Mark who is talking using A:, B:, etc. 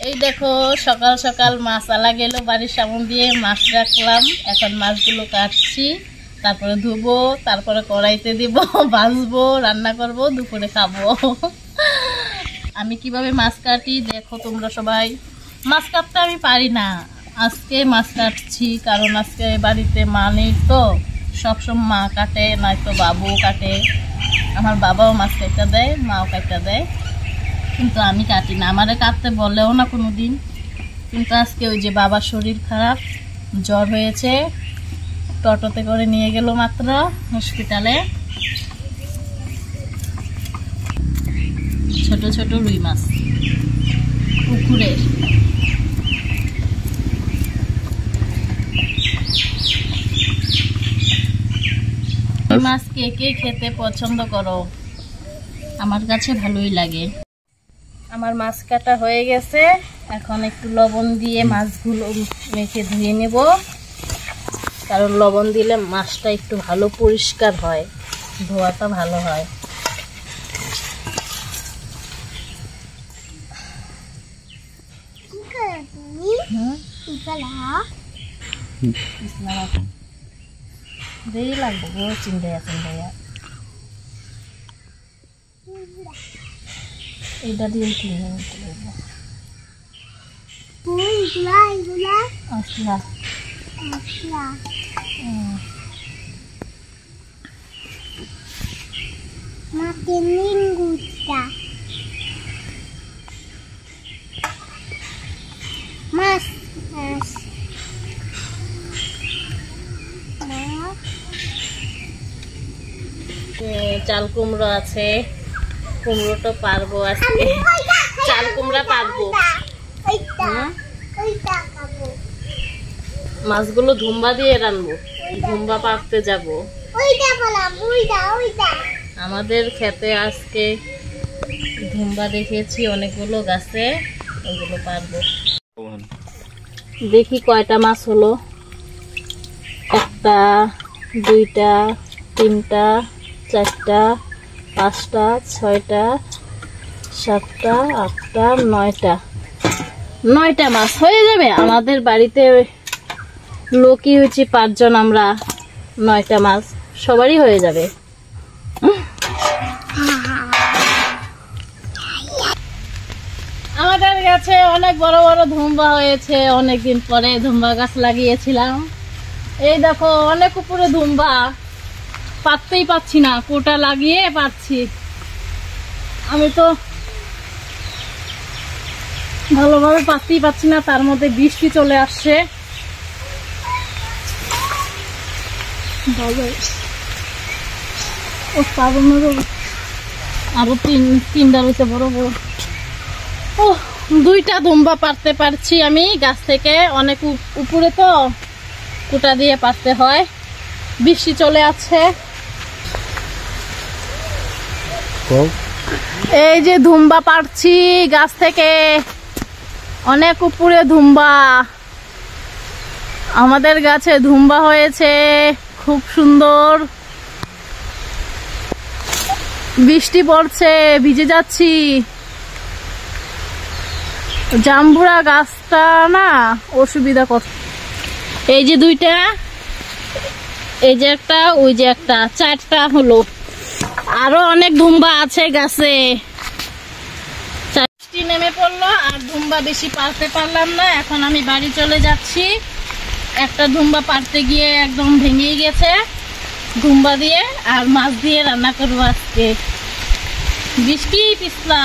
A: এই দেখো সকাল সকাল মাছ আলা গেল বাড়ির সামনে দিয়ে, মাছ রাখলাম। এখন মাছগুলো কাটছি, তারপরে ধুবো, তারপরে কড়াইতে দিব, ভাজবো, রান্না করব, দুপুরে খাবো। আমি কিভাবে মাছ কাটি দেখো তোমরা সবাই। মাছ কাটতে আমি পারি না, আজকে মাছ কাটছি কারণ আজকে বাড়িতে মা নেই তো, সবসময় মা কাটে, নয়তো বাবু কাটে। আমার বাবাও মাছ কাটা দেয়, মাও কাটা দেয়, কিন্তু আমি কাটি না। আমারে কাটতে বলেও না কোনো দিন, কিন্তু আজকে ওই যে বাবার শরীর খারাপ, জ্বর হয়েছে, টোটোতে করে নিয়ে গেল মাত্র হসপিটালে। ছোট ছোট রুই মাছ পুকুরের। রুই মাছ কে কে খেতে পছন্দ করো? আমার কাছে ভালোই লাগে। আমার মাছ কাটা হয়ে গেছে, এখন একটু লবণ দিয়ে মাছগুলো মেখে ধুয়ে নেব, কারণ লবণ দিলে মাছটা একটু ভালো পরিষ্কার হয়, ধোয়াটা ভালো হয়। দেরি লাগবে গো, চিন্তায় চিন্তায় এইটা দিয়ে ক্লিন করতে হবে। আসলা চাল কুমড়ো আছে, কুমড়োটা পারবো আজকে, চাল কুমড়া পারবো। মাছগুলো ধুম্বা দিয়ে রানবো, ধুম্বা পারতে যাব। আমাদের খেতে আজকে ধুম্বা দেখেছি অনেকগুলো গাছে, ওগুলো পারবো। দেখি কয়টা মাছ হলো। একটা, দুইটা, তিনটা, চারটা, পাঁচটা, ছয়টা, সাতটা, আটটা, নয়টা মাছ হয়ে যাবে। আমাদের বাড়িতে লোকই হচ্ছে 5 জন, আমরা 9টা মাছ সবারই হয়ে যাবে। আমাদের গাছে অনেক বড় বড় ধুম্বা হয়েছে, অনেকদিন পরে ধুম্বা গাছ লাগিয়েছিলাম। এই দেখো অনেক উপরে ধুম্বা, পাততেই পাচ্ছি না, কোটা লাগিয়ে পাচ্ছি। আমি তো ভালোভাবে পাততেই পাচ্ছি না, তার মধ্যে বৃষ্টি চলে আসছে। আরো তিনটা রয়েছে বড় বড়। ও 2টা ধুম্বা পারতে পারছি আমি গাছ থেকে, অনেক উপরে তো কুটা দিয়ে পারতে হয়। বৃষ্টি চলে আসছে। এই যে ধুম্বা পারছি গাছ থেকে, অনেক উপরে ধুম্বা। আমাদের গাছে ধুম্বা হয়েছে খুব সুন্দর। বৃষ্টি পড়ছে, ভিজে যাচ্ছি। জাম্বুরা গাছটা না অসুবিধা করছে। এই যে 2টা, এই যে একটা, ওই যে একটা, 4টা হলো। আরো অনেক ধুম্বা আছে গাছে। বৃষ্টি নেমে পড়লো আর ধুম্বা বেশি পারতে পারলাম না। এখন আমি বাড়ি চলে যাচ্ছি। একটা ধুম্বা পারতে গিয়ে একদম ভেঙেই গেছে ধুম্বা দিয়ে, আর মাছ দিয়ে রান্না করবো আজকে। বৃষ্টি পিছলা।